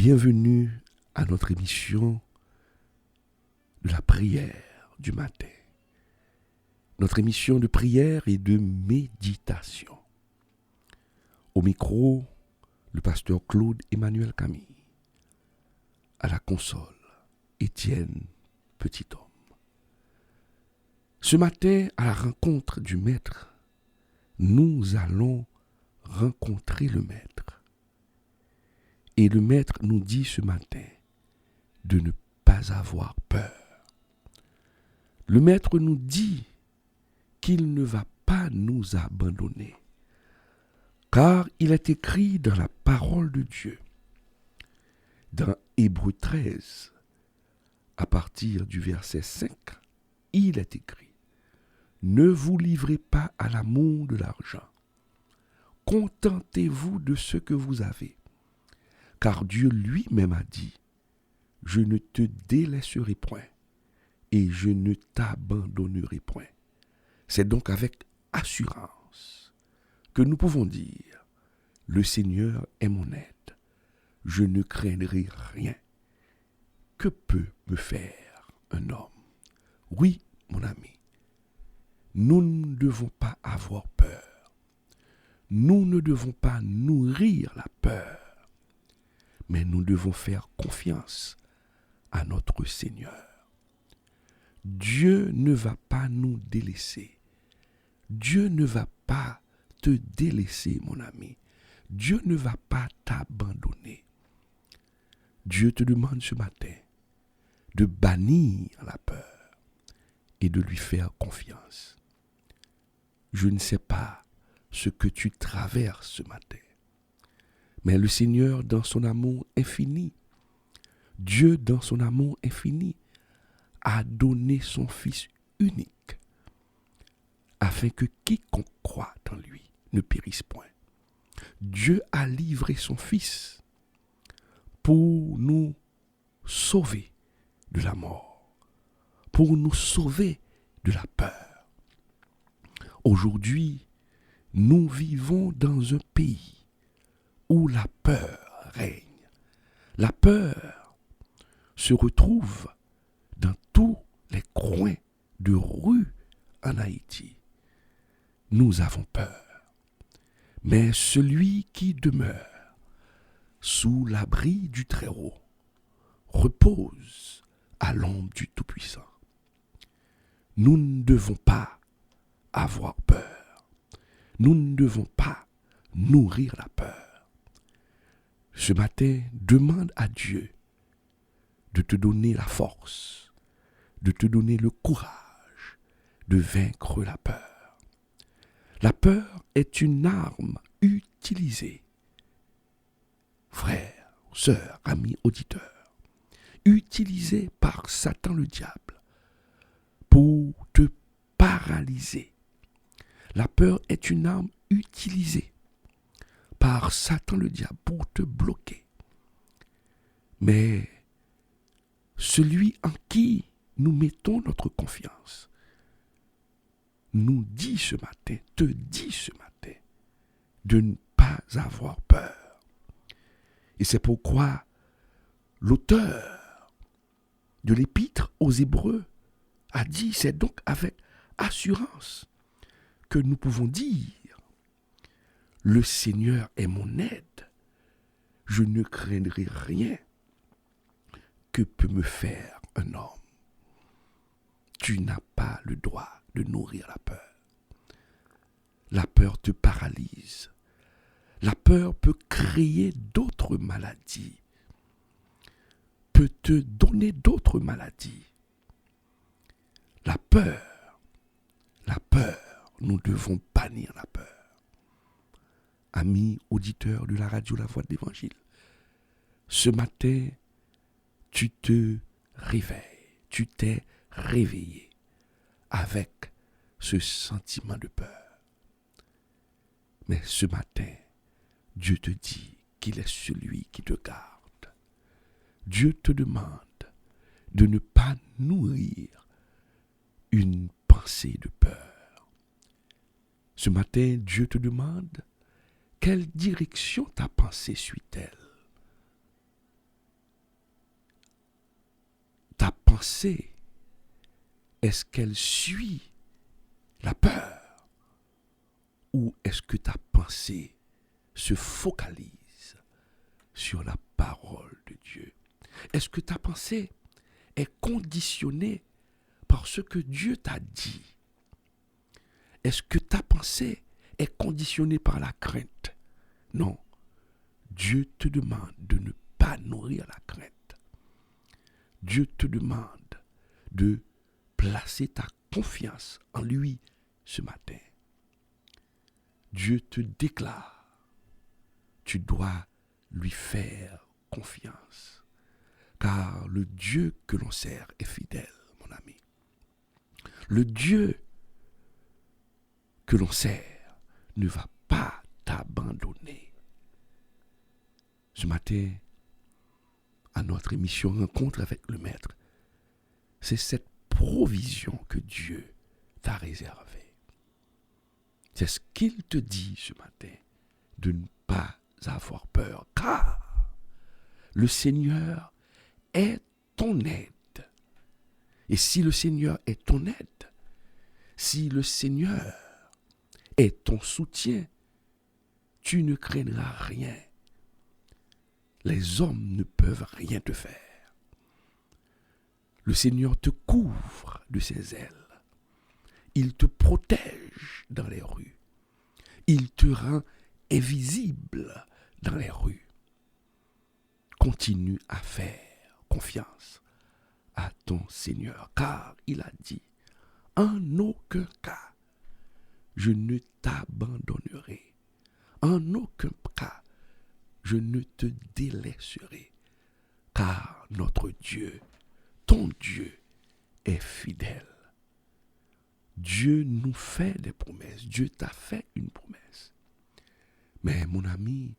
Bienvenue à notre émission de la prière du matin. Notre émission de prière et de méditation. Au micro, le pasteur Claude Emmanuel Camille. À la console, Étienne Petithomme. Ce matin, à la rencontre du Maître, nous allons rencontrer le Maître. Et le Maître nous dit ce matin de ne pas avoir peur. Le Maître nous dit qu'il ne va pas nous abandonner. Car il est écrit dans la parole de Dieu, dans Hébreux 13, à partir du verset 5, il est écrit « Ne vous livrez pas à l'amour de l'argent. Contentez-vous de ce que vous avez. Car Dieu lui-même a dit « Je ne te délaisserai point et je ne t'abandonnerai point. » C'est donc avec assurance que nous pouvons dire « Le Seigneur est mon aide. Je ne craindrai rien. Que peut me faire un homme ?» Oui, mon ami, nous ne devons pas avoir peur. Nous ne devons pas nourrir la peur, mais nous devons faire confiance à notre Seigneur. Dieu ne va pas nous délaisser. Dieu ne va pas te délaisser, mon ami. Dieu ne va pas t'abandonner. Dieu te demande ce matin de bannir la peur et de lui faire confiance. Je ne sais pas ce que tu traverses ce matin, mais le Seigneur, dans son amour infini, Dieu, dans son amour infini, a donné son Fils unique afin que quiconque croit en lui ne périsse point. Dieu a livré son Fils pour nous sauver de la mort, pour nous sauver de la peur. Aujourd'hui, nous vivons dans un pays où la peur règne. La peur se retrouve dans tous les coins de rue en Haïti. Nous avons peur. Mais celui qui demeure sous l'abri du Très-Haut repose à l'ombre du Tout-Puissant. Nous ne devons pas avoir peur. Nous ne devons pas nourrir la peur. Ce matin, demande à Dieu de te donner la force, de te donner le courage de vaincre la peur. La peur est une arme utilisée, frères, sœurs, amis, auditeurs, utilisée par Satan le diable pour te paralyser. La peur est une arme utilisée par Satan le diable pour te bloquer. Mais celui en qui nous mettons notre confiance nous dit ce matin, te dit ce matin, de ne pas avoir peur. Et c'est pourquoi l'auteur de l'épître aux Hébreux a dit, c'est donc avec assurance que nous pouvons dire, le Seigneur est mon aide, je ne craindrai rien. Que peut me faire un homme? Tu n'as pas le droit de nourrir la peur. La peur te paralyse. La peur peut créer d'autres maladies, peut te donner d'autres maladies. La peur, nous devons bannir la peur. Amis auditeurs de la radio La Voix de l'Évangile, ce matin, tu te réveilles, tu t'es réveillé avec ce sentiment de peur. Mais ce matin, Dieu te dit qu'il est celui qui te garde. Dieu te demande de ne pas nourrir une pensée de peur. Ce matin, Dieu te demande quelle direction ta pensée suit-elle. pensée, est-ce qu'elle suit la peur ou est-ce que ta pensée se focalise sur la parole de Dieu? Est-ce que ta pensée est conditionnée par ce que Dieu t'a dit? Est-ce que ta pensée est conditionnée par la crainte? Non. Dieu te demande de ne pas nourrir la crainte. Dieu te demande de placer ta confiance en lui ce matin. Dieu te déclare, tu dois lui faire confiance. Car le Dieu que l'on sert est fidèle, mon ami. Le Dieu que l'on sert ne va pas t'abandonner. Ce matin, à notre émission Rencontre avec le Maître, c'est cette provision que Dieu t'a réservée. C'est ce qu'il te dit ce matin, de ne pas avoir peur, car le Seigneur est ton aide. Et si le Seigneur est ton aide, si le Seigneur est ton soutien, tu ne craindras rien. Les hommes ne peuvent rien te faire. Le Seigneur te couvre de ses ailes. Il te protège dans les rues. Il te rend invisible dans les rues. Continue à faire confiance à ton Seigneur, car il a dit, en aucun cas, je ne t'abandonnerai. En aucun cas, je ne te délaisserai, car notre Dieu, ton Dieu, est fidèle. Dieu nous fait des promesses. Dieu t'a fait une promesse. Mais mon ami,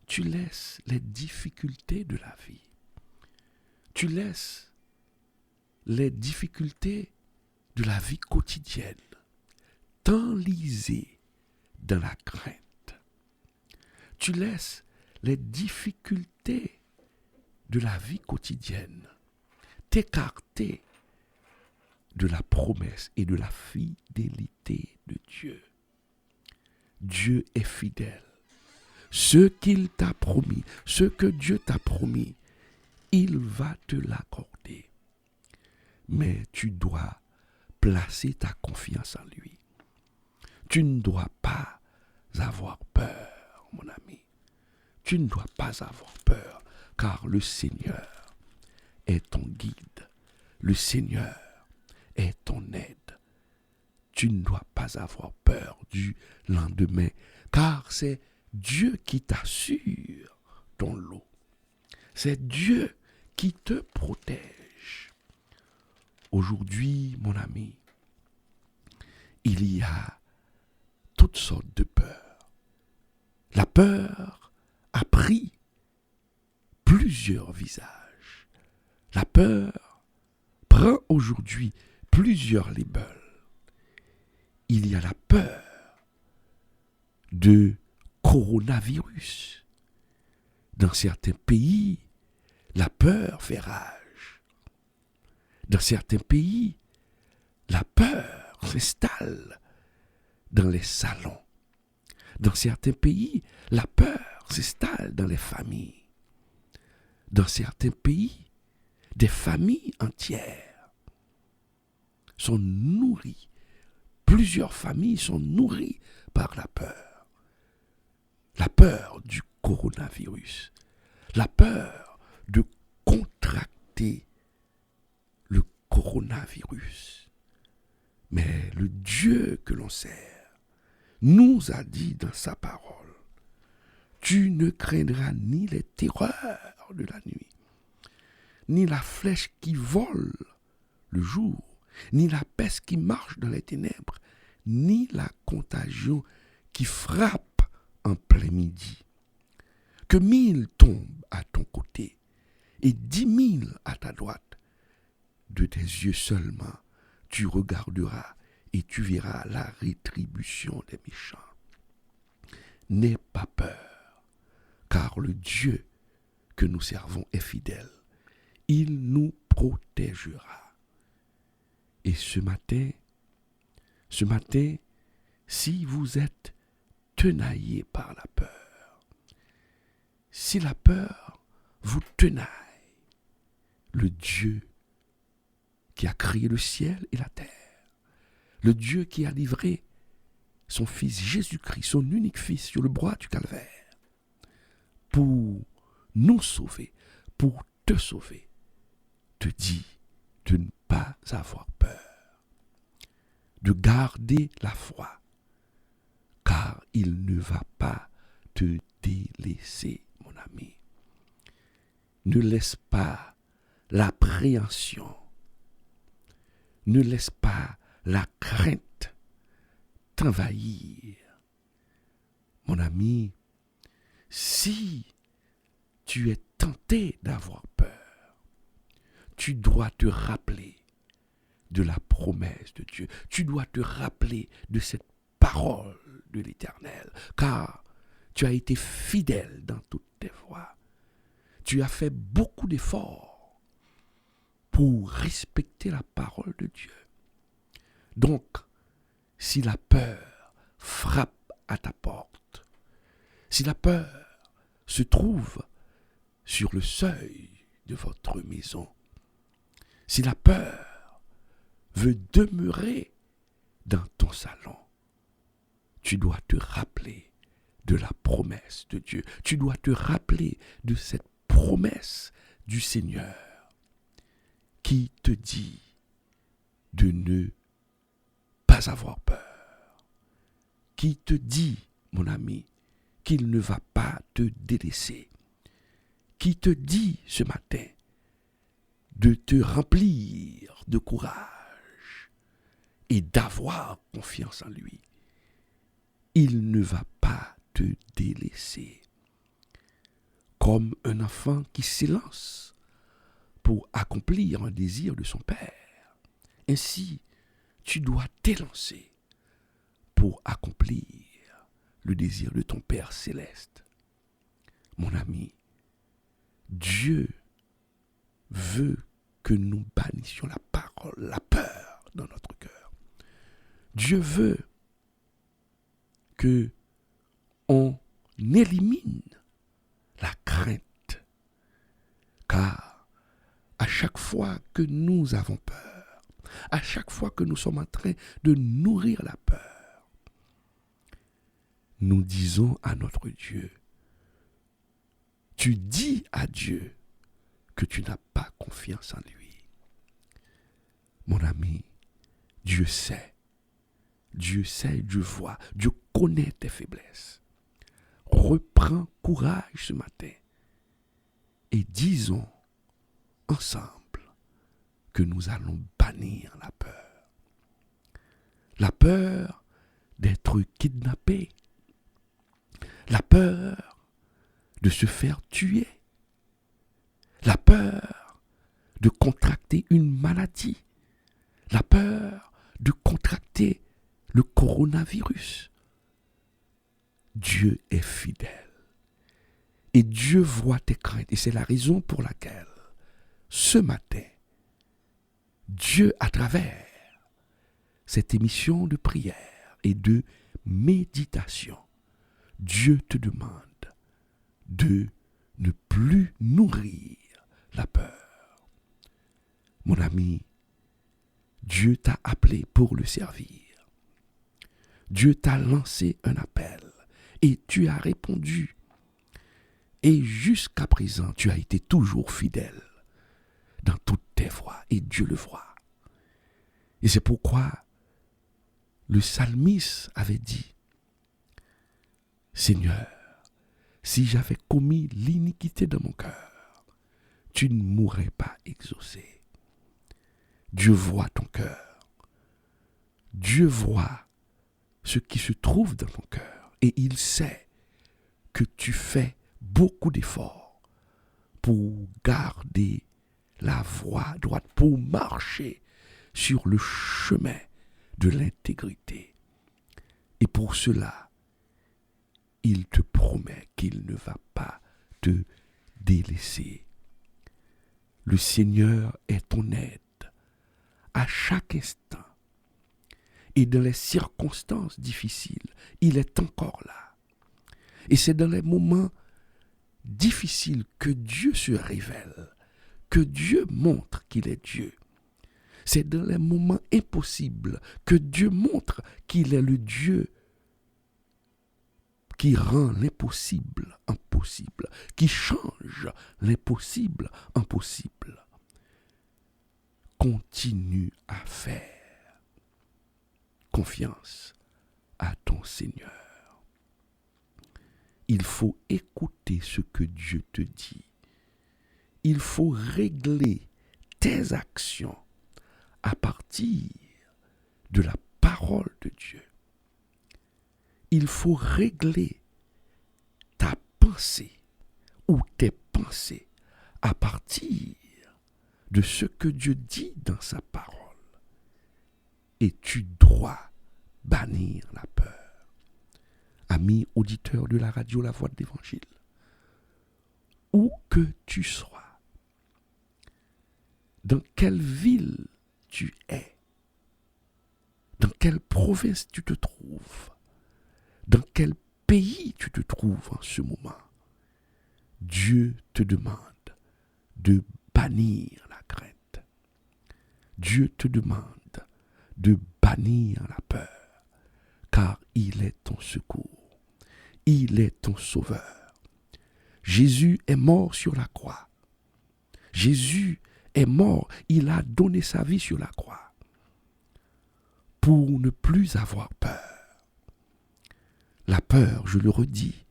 tu laisses les difficultés de la vie. Tu laisses les difficultés de la vie quotidienne t'enliser dans la crainte. Tu laisses les difficultés de la vie quotidienne t'écarter de la promesse et de la fidélité de Dieu. Dieu est fidèle. Ce qu'il t'a promis, ce que Dieu t'a promis, il va te l'accorder. Mais tu dois placer ta confiance en lui. Tu ne dois pas avoir peur, mon ami. Tu ne dois pas avoir peur, car le Seigneur est ton guide. Le Seigneur est ton aide. Tu ne dois pas avoir peur du lendemain, car c'est Dieu qui t'assure ton lot. C'est Dieu qui te protège. Aujourd'hui, mon ami, il y a toutes sortes de peurs. La peur a pris plusieurs visages. La peur prend aujourd'hui plusieurs labels. Il y a la peur de coronavirus. Dans certains pays, la peur fait rage. Dans certains pays, la peur s'installe dans les salons. Dans certains pays, la peur s'installe dans les familles. Dans certains pays, des familles entières sont nourries. Plusieurs familles sont nourries par la peur. La peur du coronavirus. La peur de contracter le coronavirus. Mais le Dieu que l'on sert nous a dit dans sa parole, tu ne craindras ni les terreurs de la nuit, ni la flèche qui vole le jour, ni la peste qui marche dans les ténèbres, ni la contagion qui frappe en plein midi. Que 1000 tombent à ton côté et 10 000 à ta droite. De tes yeux seulement, tu regarderas et tu verras la rétribution des méchants. N'aie pas peur, car le Dieu que nous servons est fidèle. Il nous protégera. Et ce matin, si vous êtes tenaillé par la peur, si la peur vous tenaille, le Dieu qui a créé le ciel et la terre, le Dieu qui a livré son Fils Jésus-Christ, son unique Fils sur le bois du calvaire, pour nous sauver, pour te sauver, te dit de ne pas avoir peur, de garder la foi, car il ne va pas te délaisser, mon ami. Ne laisse pas l'appréhension, ne laisse pas la crainte t'envahir. Mon ami, si tu es tenté d'avoir peur, tu dois te rappeler de la promesse de Dieu. Tu dois te rappeler de cette parole de l'Éternel, car tu as été fidèle dans toutes tes voies. Tu as fait beaucoup d'efforts pour respecter la parole de Dieu. Donc, si la peur frappe à ta porte, si la peur se trouve sur le seuil de votre maison, si la peur veut demeurer dans ton salon, tu dois te rappeler de la promesse de Dieu. Tu dois te rappeler de cette promesse du Seigneur qui te dit de ne pas avoir peur, qui te dit, mon ami, qu'il ne va pas te délaisser, qui te dit ce matin de te remplir de courage et d'avoir confiance en lui. Il ne va pas te délaisser. Comme un enfant qui s'élance pour accomplir un désir de son père, ainsi tu dois t'élancer pour accomplir le désir de ton Père céleste. Mon ami, Dieu veut que nous bannissions la parole, la peur dans notre cœur. Dieu veut que on élimine la crainte, car à chaque fois que nous avons peur, à chaque fois que nous sommes en train de nourrir la peur, nous disons à notre Dieu, tu dis à Dieu que tu n'as pas confiance en lui. Mon ami, Dieu sait, Dieu voit, Dieu connaît tes faiblesses. Reprends courage ce matin et disons ensemble que nous allons bannir la peur. La peur d'être kidnappé, la peur de se faire tuer, la peur de contracter une maladie, la peur de contracter le coronavirus. Dieu est fidèle et Dieu voit tes craintes et c'est la raison pour laquelle ce matin, Dieu, à travers cette émission de prière et de méditation, Dieu te demande de ne plus nourrir la peur. Mon ami, Dieu t'a appelé pour le servir. Dieu t'a lancé un appel et tu as répondu. Et jusqu'à présent, tu as été toujours fidèle dans toutes tes voies et Dieu le voit. Et c'est pourquoi le psalmiste avait dit, Seigneur, si j'avais commis l'iniquité dans mon cœur, tu ne m'aurais pas exaucé. Dieu voit ton cœur. Dieu voit ce qui se trouve dans ton cœur. Et il sait que tu fais beaucoup d'efforts pour garder la voie droite, pour marcher sur le chemin de l'intégrité. Et pour cela, il te promet qu'il ne va pas te délaisser. Le Seigneur est ton aide à chaque instant. Et dans les circonstances difficiles, il est encore là. Et c'est dans les moments difficiles que Dieu se révèle, que Dieu montre qu'il est Dieu. C'est dans les moments impossibles que Dieu montre qu'il est le Dieu qui rend l'impossible en possible, qui change l'impossible en possible. Continue à faire confiance à ton Seigneur. Il faut écouter ce que Dieu te dit. Il faut régler tes actions à partir de la parole de Dieu. Il faut régler ta pensée ou tes pensées à partir de ce que Dieu dit dans sa parole. Et tu dois bannir la peur. Amis auditeurs de la radio La Voix de l'Évangile, où que tu sois, dans quelle ville tu es, dans quelle province tu te trouves, dans quel pays tu te trouves en ce moment, Dieu te demande de bannir la crainte. Dieu te demande de bannir la peur, car il est ton secours. Il est ton sauveur. Jésus est mort sur la croix. Jésus est mort. Il a donné sa vie sur la croix pour ne plus avoir peur. La peur, je le redis,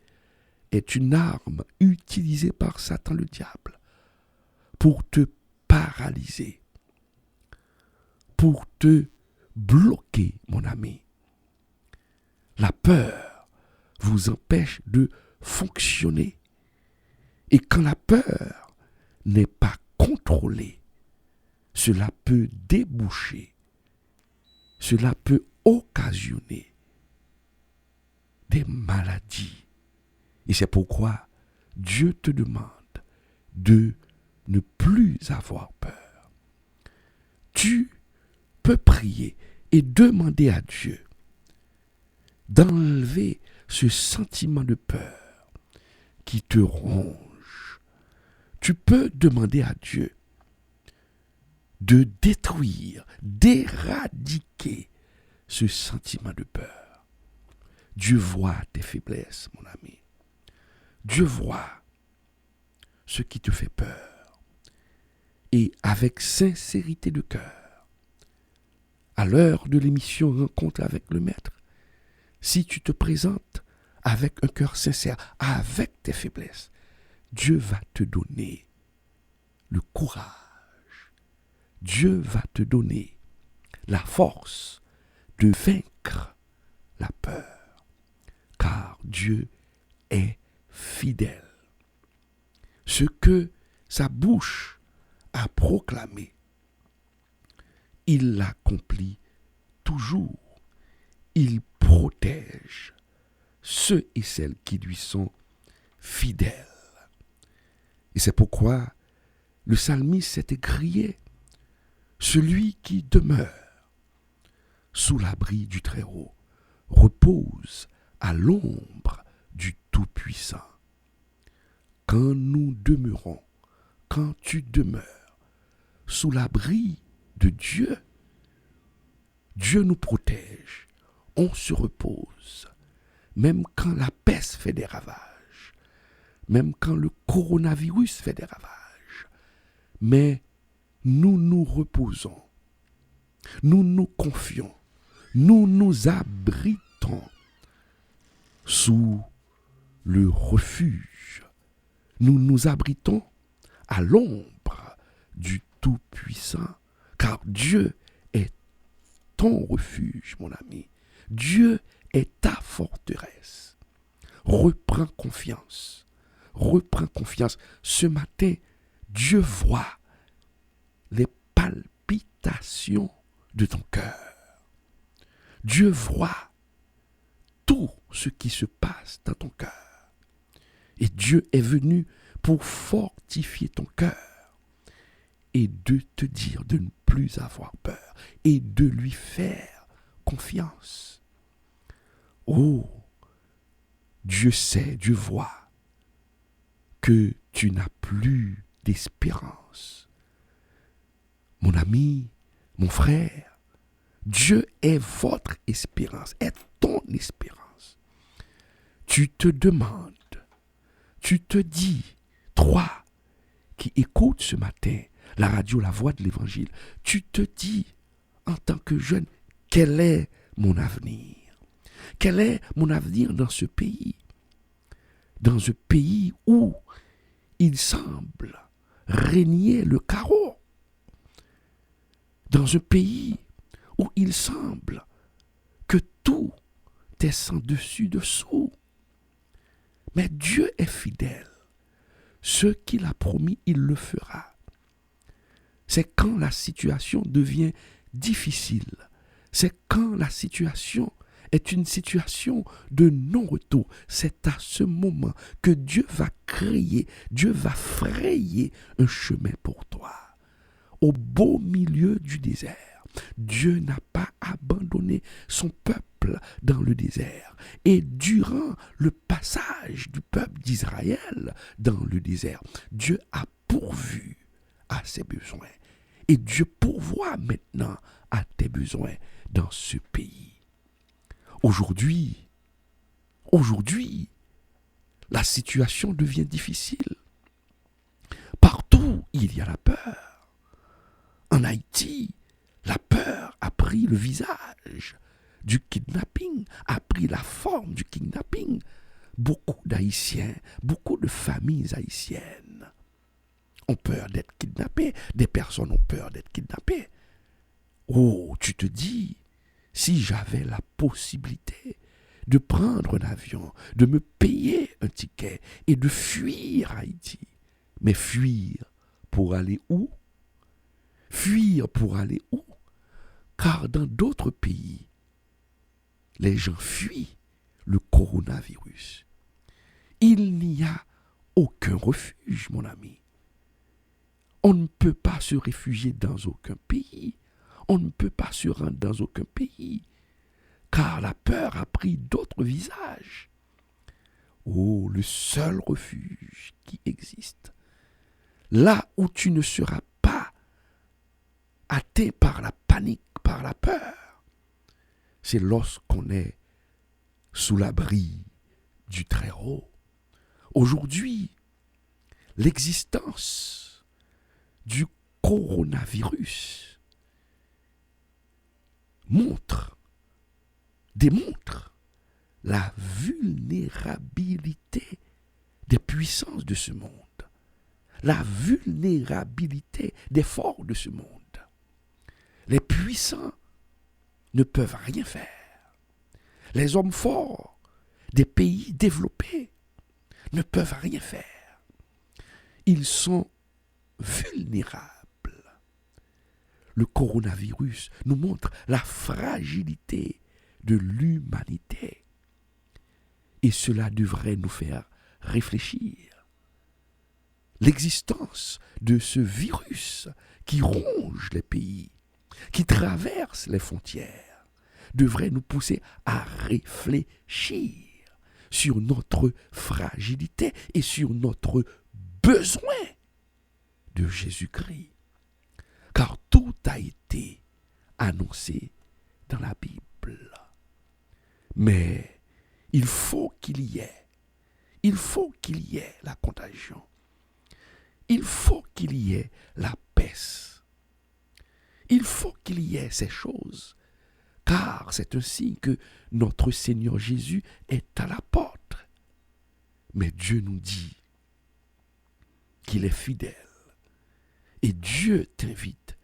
est une arme utilisée par Satan le diable pour te paralyser, pour te bloquer, mon ami. La peur vous empêche de fonctionner. Et quand la peur n'est pas contrôlée, cela peut déboucher, cela peut occasionner des maladies. Et c'est pourquoi Dieu te demande de ne plus avoir peur. Tu peux prier et demander à Dieu d'enlever ce sentiment de peur qui te ronge. Tu peux demander à Dieu de détruire, d'éradiquer ce sentiment de peur. Dieu voit tes faiblesses, mon ami. Dieu voit ce qui te fait peur. Et avec sincérité de cœur, à l'heure de l'émission Rencontre avec le Maître, si tu te présentes avec un cœur sincère, avec tes faiblesses, Dieu va te donner le courage. Dieu va te donner la force de vaincre la peur. Car Dieu est fidèle. Ce que sa bouche a proclamé, il l'accomplit toujours. Il protège ceux et celles qui lui sont fidèles. Et c'est pourquoi le psalmiste s'est écrié: celui qui demeure sous l'abri du Très-Haut repose à l'ombre du Tout-Puissant. Quand nous demeurons, quand tu demeures sous l'abri de Dieu, Dieu nous protège. On se repose. Même quand la peste fait des ravages. Même quand le coronavirus fait des ravages. Mais nous nous reposons. Nous nous confions. Nous nous abritons sous le refuge. Nous nous abritons à l'ombre du Tout-Puissant. Car Dieu est ton refuge, mon ami. Dieu est ta forteresse. Reprends confiance. Reprends confiance. Ce matin, Dieu voit les palpitations de ton cœur. Dieu voit tout ce qui se passe dans ton cœur. Et Dieu est venu pour fortifier ton cœur et de te dire de ne plus avoir peur et de lui faire confiance. Oh, Dieu sait, Dieu voit que tu n'as plus d'espérance. Mon ami, mon frère, Dieu est votre espérance, est ton espérance. Tu te demandes, tu te dis, toi qui écoutes ce matin la radio, la voix de l'évangile, tu te dis en tant que jeune, quel est mon avenir? Quel est mon avenir dans ce pays? Dans un pays où il semble régner le chaos. Dans un pays où il semble que tout est sans dessus-dessous. Mais Dieu est fidèle. Ce qu'il a promis, il le fera. C'est quand la situation devient difficile. C'est quand la situation est une situation de non-retour. C'est à ce moment que Dieu va créer, Dieu va frayer un chemin pour toi. Au beau milieu du désert, Dieu n'a pas abandonné son peuple dans le désert. Et durant le passage du peuple d'Israël dans le désert, Dieu a pourvu à ses besoins. Et Dieu pourvoit maintenant à tes besoins dans ce pays. Aujourd'hui, la situation devient difficile. Partout, il y a la peur. En Haïti, la peur a pris le visage du kidnapping, a pris la forme du kidnapping. Beaucoup d'Haïtiens, beaucoup de familles haïtiennes ont peur d'être kidnappées. Des personnes ont peur d'être kidnappées. Oh, tu te dis, si j'avais la possibilité de prendre un avion, de me payer un ticket et de fuir Haïti. Mais fuir pour aller où? Fuir pour aller où? Car dans d'autres pays, les gens fuient le coronavirus. Il n'y a aucun refuge, mon ami. On ne peut pas se réfugier dans aucun pays. On ne peut pas se rendre dans aucun pays. Car la peur a pris d'autres visages. Oh, le seul refuge qui existe, là où tu ne seras pas atteint par la panique, par la peur, c'est lorsqu'on est sous l'abri du Très-Haut. Aujourd'hui, l'existence du coronavirus démontre la vulnérabilité des puissances de ce monde, la vulnérabilité des forts de ce monde. Les puissants ne peuvent rien faire. Les hommes forts des pays développés ne peuvent rien faire. Ils sont vulnérables. Le coronavirus nous montre la fragilité de l'humanité. Et cela devrait nous faire réfléchir. L'existence de ce virus qui ronge les pays, qui traverse les frontières, devrait nous pousser à réfléchir sur notre fragilité et sur notre besoin de Jésus-Christ. Car tout a été annoncé dans la Bible. Mais il faut qu'il y ait la contagion. Il faut qu'il y ait la peste. Il faut qu'il y ait ces choses. Car c'est un signe que notre Seigneur Jésus est à la porte. Mais Dieu nous dit qu'il est fidèle. Et Dieu t'invite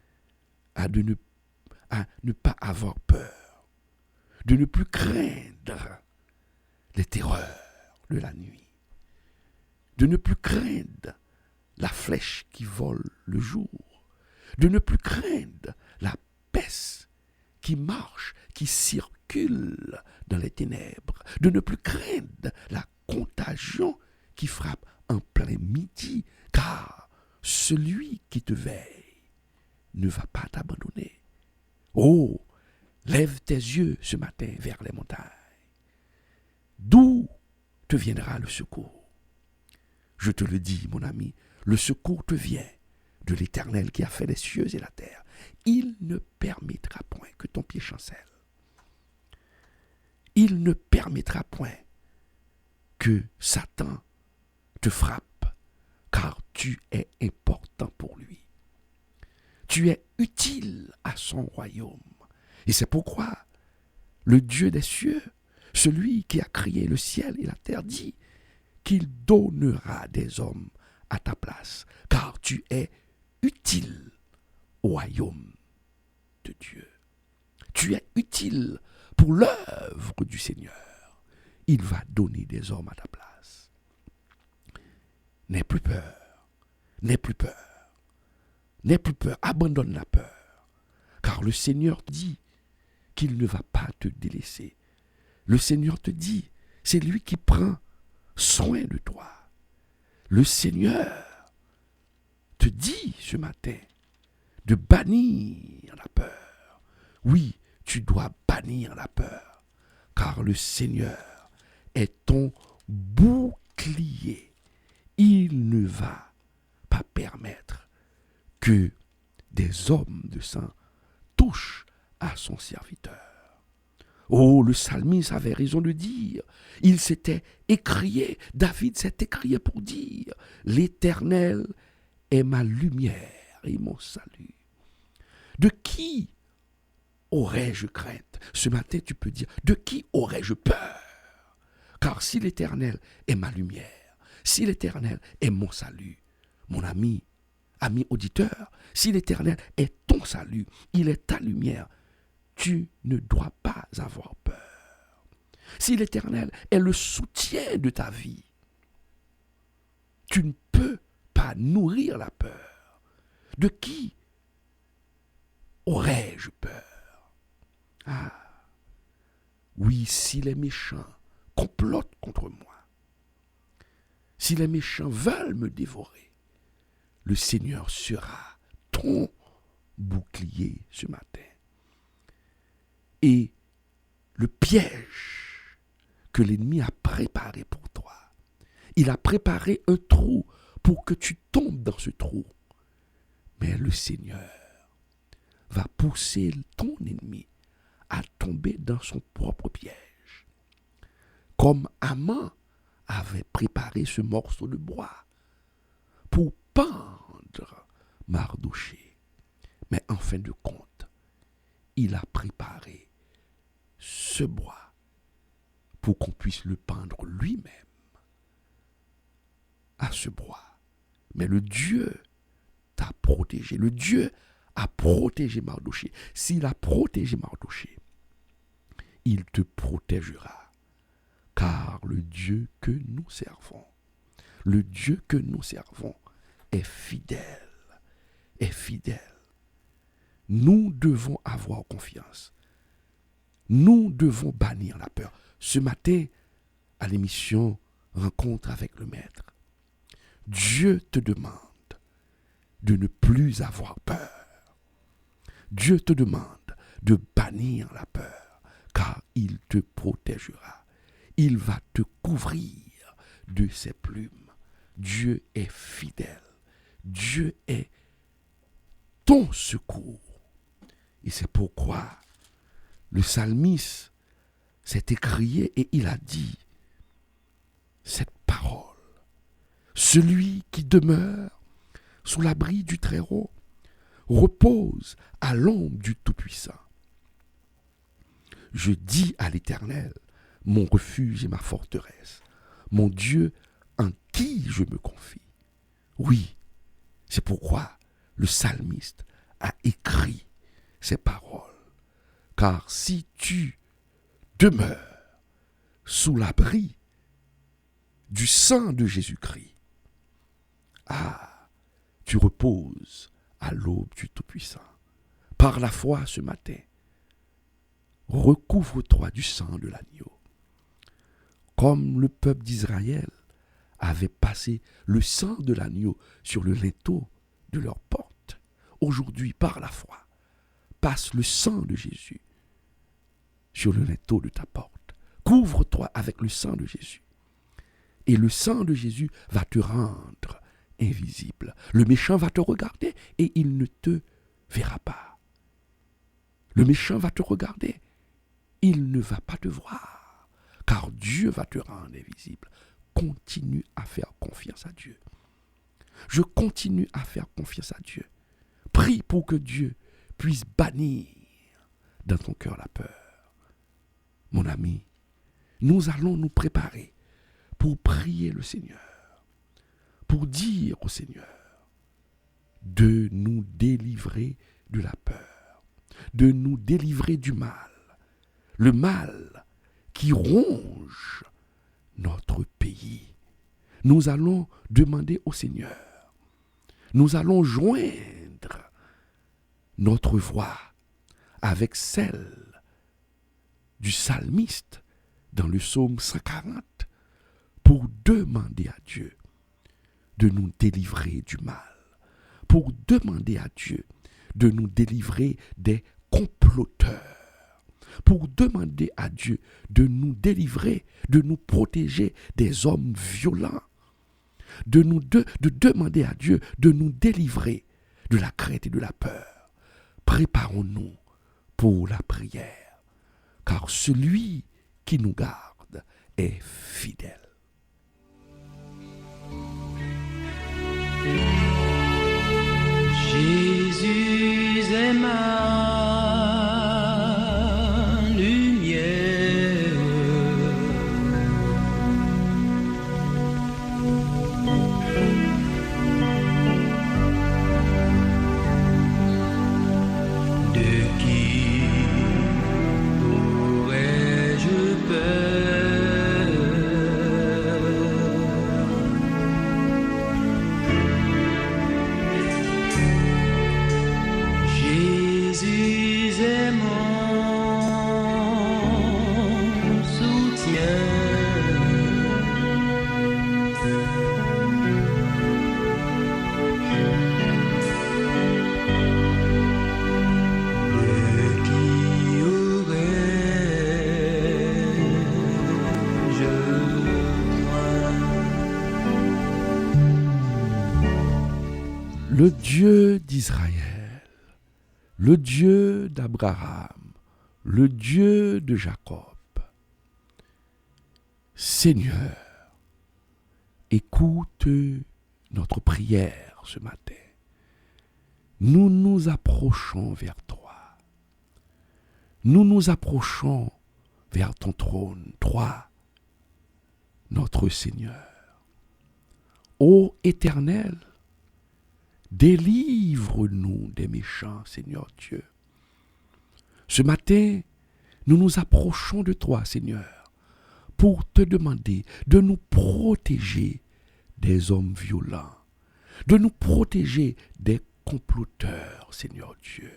à ne pas avoir peur, de ne plus craindre les terreurs de la nuit, de ne plus craindre la flèche qui vole le jour, de ne plus craindre la peste qui marche, qui circule dans les ténèbres, de ne plus craindre la contagion qui frappe en plein midi, car celui qui te veille ne va pas t'abandonner. Oh, lève tes yeux ce matin vers les montagnes. D'où te viendra le secours? Je te le dis, mon ami, le secours te vient de l'Éternel qui a fait les cieux et la terre. Il ne permettra point que ton pied chancelle. Il ne permettra point que Satan te frappe, car tu es important pour lui. Tu es utile à son royaume. Et c'est pourquoi le Dieu des cieux, celui qui a créé le ciel et la terre, dit qu'il donnera des hommes à ta place, car tu es utile au royaume de Dieu. Tu es utile pour l'œuvre du Seigneur. Il va donner des hommes à ta place. N'aie plus peur. N'aie plus peur. N'aie plus peur. Abandonne la peur. Car le Seigneur dit qu'il ne va pas te délaisser. Le Seigneur te dit, c'est lui qui prend soin de toi. Le Seigneur te dit ce matin de bannir la peur. Oui, tu dois bannir la peur, car le Seigneur est ton bouclier. Il ne va pas permettre que des hommes de sang touchent à son serviteur. Oh, le psalmiste avait raison de dire, il s'était écrié, David s'est écrié pour dire, l'Éternel est ma lumière et mon salut. De qui aurais-je crainte? Ce matin, tu peux dire, de qui aurais-je peur? Car si l'Éternel est ma lumière, si l'Éternel est mon salut, mon ami auditeur, si l'Éternel est ton salut, il est ta lumière, tu ne dois pas avoir peur. Si l'Éternel est le soutien de ta vie, tu ne peux pas nourrir la peur. De qui aurais-je peur? Ah, oui, si les méchants complotent contre moi, si les méchants veulent me dévorer, le Seigneur sera ton bouclier ce matin. Et le piège que l'ennemi a préparé pour toi, il a préparé un trou pour que tu tombes dans ce trou. Mais le Seigneur va pousser ton ennemi à tomber dans son propre piège. Comme Haman avait préparé ce morceau de bois pour pendre Mardochée. Mais en fin de compte, il a préparé ce bois pour qu'on puisse le pendre lui-même à ce bois. Mais le Dieu t'a protégé. Le Dieu a protégé Mardochée. S'il a protégé Mardochée, il te protégera. Car le Dieu que nous servons, le Dieu que nous servons est fidèle. Est fidèle. Nous devons avoir confiance. Nous devons bannir la peur. Ce matin, à l'émission Rencontre avec le Maître, Dieu te demande de ne plus avoir peur. Dieu te demande de bannir la peur, car il te protégera. Il va te couvrir de ses plumes. Dieu est fidèle. Dieu est ton secours. Et c'est pourquoi le psalmiste s'est écrié et il a dit cette parole. Celui qui demeure sous l'abri du Très-Haut repose à l'ombre du Tout-Puissant. Je dis à l'Éternel, mon refuge et ma forteresse, mon Dieu en qui je me confie. Oui, c'est pourquoi le psalmiste a écrit ces paroles. Car si tu demeures sous l'abri du sang de Jésus-Christ, tu reposes à l'aube du Tout-Puissant. Par la foi ce matin, recouvre-toi du sang de l'agneau. Comme le peuple d'Israël avait passé le sang de l'agneau sur le linteau de leur porte, aujourd'hui, par la foi, passe le sang de Jésus sur le linteau de ta porte. Couvre-toi avec le sang de Jésus. Et le sang de Jésus va te rendre invisible. Le méchant va te regarder et il ne te verra pas. Le méchant va te regarder, il ne va pas te voir, car Dieu va te rendre invisible. Continue à faire confiance à Dieu. Je continue à faire confiance à Dieu. Prie pour que Dieu puisse bannir dans ton cœur la peur. Mon ami, nous allons nous préparer pour prier le Seigneur, pour dire au Seigneur de nous délivrer de la peur, de nous délivrer du mal, le mal qui ronge notre pays. Nous allons demander au Seigneur, nous allons joindre notre voix avec celle du psalmiste dans le psaume 140 pour demander à Dieu de nous délivrer du mal, pour demander à Dieu de nous délivrer des comploteurs, pour demander à Dieu de nous délivrer, de nous protéger des hommes violents, de demander à Dieu de nous délivrer de la crainte et de la peur. Préparons-nous pour la prière, car celui qui nous garde est fidèle. Jésus est ma lumière, de qui aurais-je peur? Jésus est mon soutien. De qui aurais-je craint? Le Dieu d'Israël, le Dieu d'Abraham, le Dieu de Jacob. Seigneur, écoute notre prière ce matin. Nous nous approchons vers toi. Nous nous approchons vers ton trône, toi, notre Seigneur. Ô Éternel, délivre-nous des méchants, Seigneur Dieu. Ce matin, nous nous approchons de toi, Seigneur, pour te demander de nous protéger des hommes violents, de nous protéger des comploteurs, Seigneur Dieu,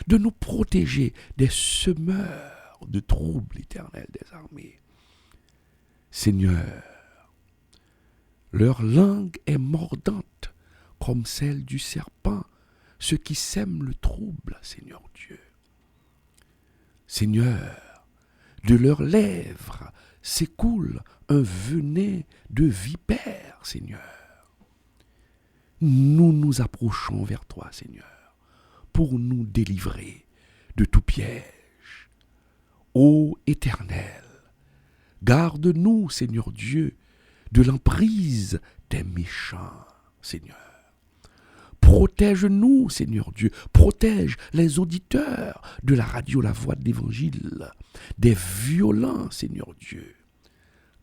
de nous protéger des semeurs de troubles éternels des armées. Seigneur, leur langue est mordante comme celle du serpent, ceux qui sèment le trouble, Seigneur Dieu. Seigneur, de leurs lèvres s'écoule un venin de vipère, Seigneur. Nous nous approchons vers toi, Seigneur, pour nous délivrer de tout piège. Ô Éternel, garde-nous, Seigneur Dieu, de l'emprise des méchants, Seigneur. Protège-nous, Seigneur Dieu. Protège les auditeurs de la radio La Voix de l'Évangile, des violents, Seigneur Dieu.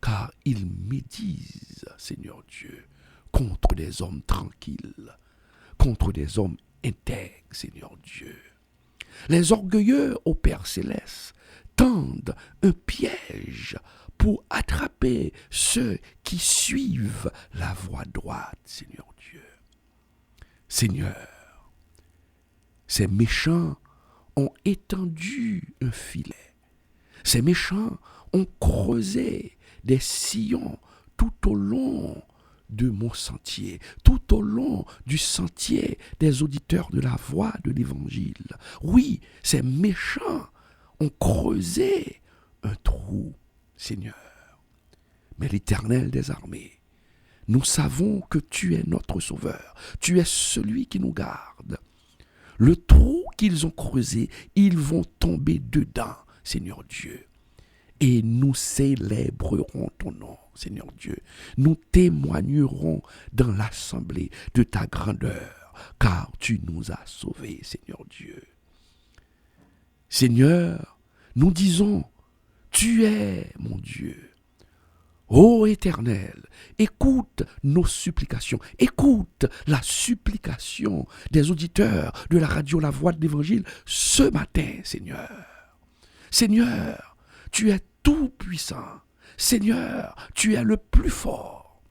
Car ils médisent, Seigneur Dieu, contre des hommes tranquilles, contre des hommes intègres, Seigneur Dieu. Les orgueilleux, ô Père Céleste, tendent un piège pour attraper ceux qui suivent la voie droite, Seigneur Dieu. Seigneur, ces méchants ont étendu un filet. Ces méchants ont creusé des sillons tout au long de mon sentier, tout au long du sentier des auditeurs de la voix de l'Évangile. Oui, ces méchants ont creusé un trou, Seigneur. Mais l'Éternel des armées, nous savons que tu es notre Sauveur, tu es celui qui nous garde. Le trou qu'ils ont creusé, ils vont tomber dedans, Seigneur Dieu. Et nous célébrerons ton nom, Seigneur Dieu. Nous témoignerons dans l'assemblée de ta grandeur, car tu nous as sauvés, Seigneur Dieu. Seigneur, nous disons, tu es mon Dieu. Ô Éternel, écoute nos supplications, écoute la supplication des auditeurs de la radio La Voix de l'Évangile ce matin, Seigneur. Seigneur, tu es tout puissant. Seigneur, tu es le plus fort.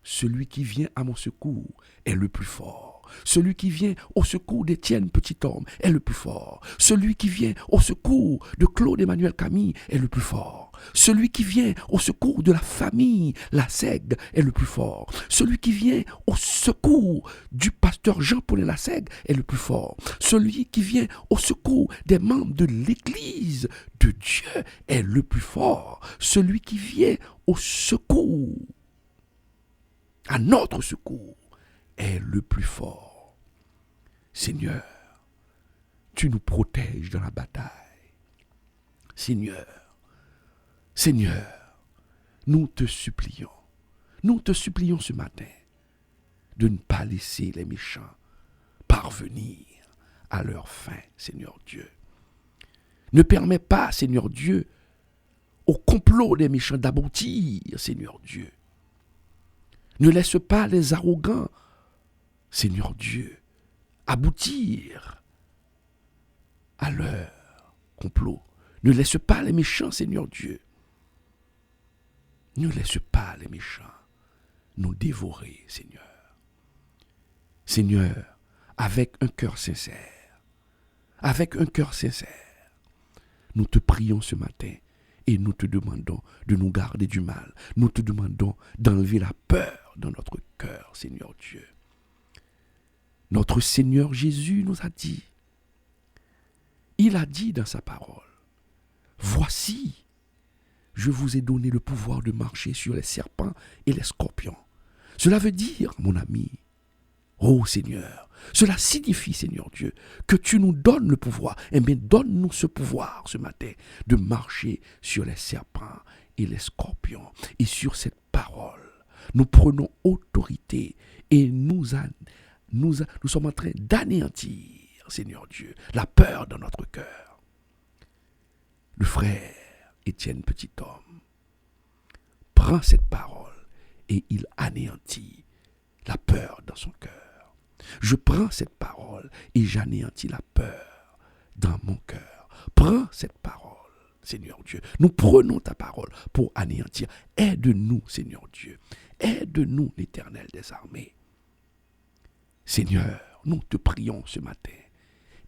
Celui qui vient à mon secours est le plus fort. Celui qui vient au secours d'Étienne Petit-Homme est le plus fort. Celui qui vient au secours de Claude-Emmanuel Camille est le plus fort. Celui qui vient au secours de la famille Lassègue est le plus fort. Celui qui vient au secours du pasteur Jean-Paul Lassègue est le plus fort. Celui qui vient au secours des membres de l'Église de Dieu est le plus fort. Celui qui vient au secours, à notre secours, est le plus fort. Seigneur, tu nous protèges dans la bataille. Seigneur, nous te supplions ce matin de ne pas laisser les méchants parvenir à leur fin, Seigneur Dieu. Ne permets pas, Seigneur Dieu, au complot des méchants d'aboutir, Seigneur Dieu. Ne laisse pas les arrogants, Seigneur Dieu, aboutir à leur complot. Ne laisse pas les méchants, Seigneur Dieu. Ne laisse pas les méchants nous dévorer, Seigneur. Seigneur, avec un cœur sincère, nous te prions ce matin et nous te demandons de nous garder du mal. Nous te demandons d'enlever la peur dans notre cœur, Seigneur Dieu. Notre Seigneur Jésus nous a dit, il a dit dans sa parole, voici, je vous ai donné le pouvoir de marcher sur les serpents et les scorpions. Cela veut dire, mon ami, oh Seigneur, cela signifie, Seigneur Dieu, que tu nous donnes le pouvoir. Eh bien, donne-nous ce pouvoir ce matin de marcher sur les serpents et les scorpions. Et sur cette parole, nous prenons autorité et nous sommes en train d'anéantir, Seigneur Dieu, la peur dans notre cœur. Le frère Étienne Petit-Homme prend cette parole et il anéantit la peur dans son cœur. Je prends cette parole et j'anéantis la peur dans mon cœur. Prends cette parole, Seigneur Dieu. Nous prenons ta parole pour anéantir. Aide-nous, Seigneur Dieu. Aide-nous, l'Éternel des armées. Seigneur, nous te prions ce matin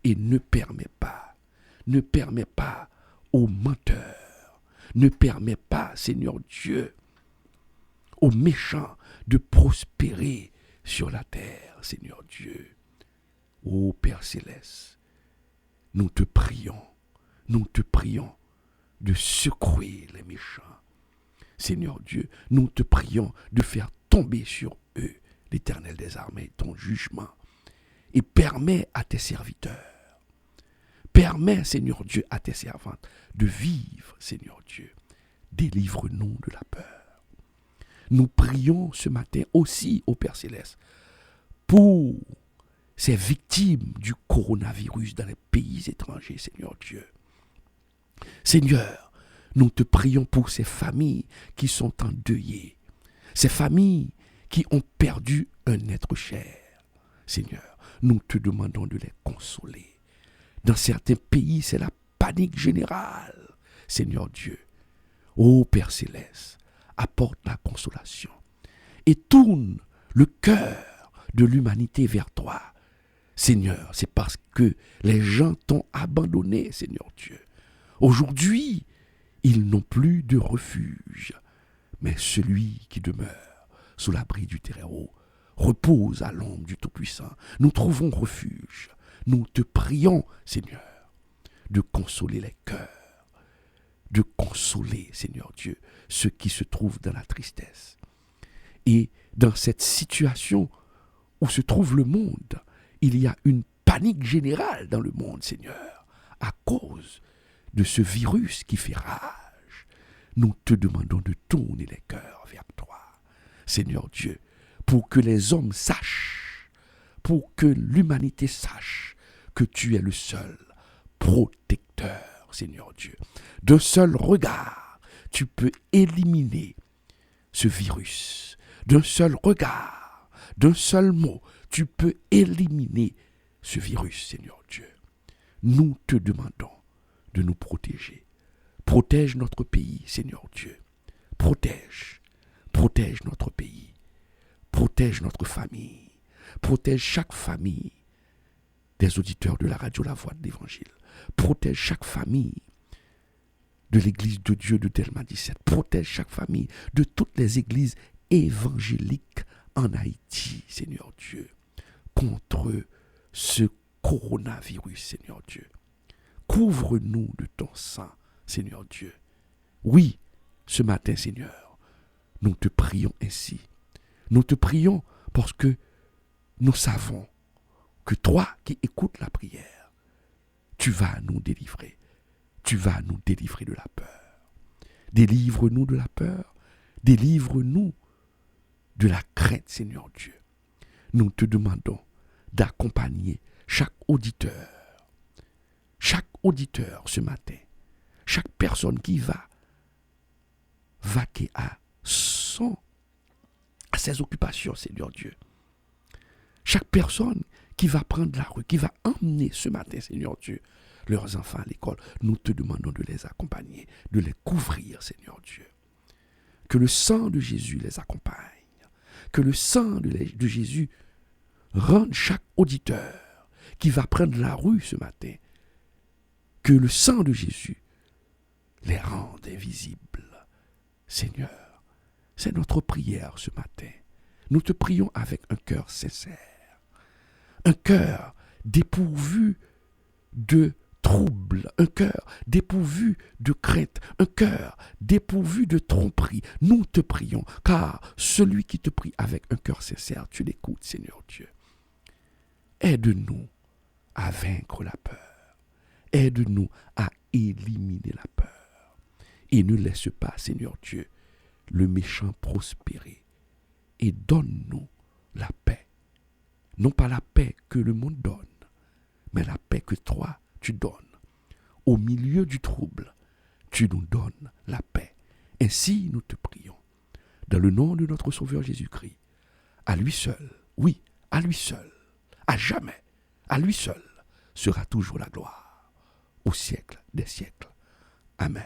et ne permets pas aux menteurs, ne permets pas, Seigneur Dieu, aux méchants de prospérer sur la terre, Seigneur Dieu. Ô Père Céleste, nous te prions de secouer les méchants. Seigneur Dieu, nous te prions de faire tomber sur eux, l'Éternel des armées, ton jugement. Et permets à tes serviteurs, permets, Seigneur Dieu, à tes servantes de vivre, Seigneur Dieu. Délivre-nous de la peur. Nous prions ce matin aussi au Père Céleste pour ces victimes du coronavirus dans les pays étrangers, Seigneur Dieu. Seigneur, nous te prions pour ces familles qui sont endeuillées, ces familles qui ont perdu un être cher. Seigneur, nous te demandons de les consoler. Dans certains pays, c'est la panique générale. Seigneur Dieu, ô Père Céleste, apporte la consolation et tourne le cœur de l'humanité vers toi. Seigneur, c'est parce que les gens t'ont abandonné, Seigneur Dieu. Aujourd'hui, ils n'ont plus de refuge, mais celui qui demeure sous l'abri du Très-Haut. Repose à l'ombre du Tout-Puissant. Nous trouvons refuge. Nous te prions, Seigneur, de consoler les cœurs, de consoler, Seigneur Dieu, ceux qui se trouvent dans la tristesse. Et dans cette situation où se trouve le monde, il y a une panique générale dans le monde, Seigneur, à cause de ce virus qui fait rage. Nous te demandons de tourner les cœurs vers toi, Seigneur Dieu, pour que les hommes sachent, pour que l'humanité sache que tu es le seul protecteur, Seigneur Dieu. D'un seul regard, tu peux éliminer ce virus. D'un seul regard, d'un seul mot, tu peux éliminer ce virus, Seigneur Dieu. Nous te demandons de nous protéger. Protège notre pays, Seigneur Dieu. Protège notre pays. Protège notre famille. Protège chaque famille des auditeurs de la radio La Voix de l'Évangile. Protège chaque famille de l'église de Dieu de Delma 17. Protège chaque famille de toutes les églises évangéliques en Haïti, Seigneur Dieu, contre ce coronavirus, Seigneur Dieu. Couvre-nous de ton sang, Seigneur Dieu. Oui, ce matin, Seigneur, nous te prions ainsi. Nous te prions parce que nous savons que toi qui écoutes la prière, tu vas nous délivrer. Tu vas nous délivrer de la peur. Délivre-nous de la peur. Délivre-nous de la crainte, Seigneur Dieu. Nous te demandons d'accompagner chaque auditeur ce matin, chaque personne qui va vaquer à ses occupations, Seigneur Dieu. Chaque personne qui va prendre la rue, qui va emmener ce matin, Seigneur Dieu, leurs enfants à l'école, nous te demandons de les accompagner, de les couvrir, Seigneur Dieu. Que le sang de Jésus les accompagne. Que le sang de Jésus rende chaque auditeur qui va prendre la rue ce matin, que le sang de Jésus les rende invisibles. Seigneur, c'est notre prière ce matin. Nous te prions avec un cœur sincère, un cœur dépourvu de trouble, un cœur dépourvu de crainte, un cœur dépourvu de tromperie. Nous te prions, car celui qui te prie avec un cœur sincère, tu l'écoutes, Seigneur Dieu. Aide-nous à vaincre la peur. Aide-nous à éliminer la peur. Et ne laisse pas, Seigneur Dieu, le méchant prospérer. Et donne-nous la paix. Non pas la paix que le monde donne, mais la paix que toi, tu donnes. Au milieu du trouble, tu nous donnes la paix. Ainsi, nous te prions. Dans le nom de notre Sauveur Jésus-Christ, à lui seul, oui, à lui seul, à jamais, à lui seul, sera toujours la gloire, au siècle des siècles. Amen.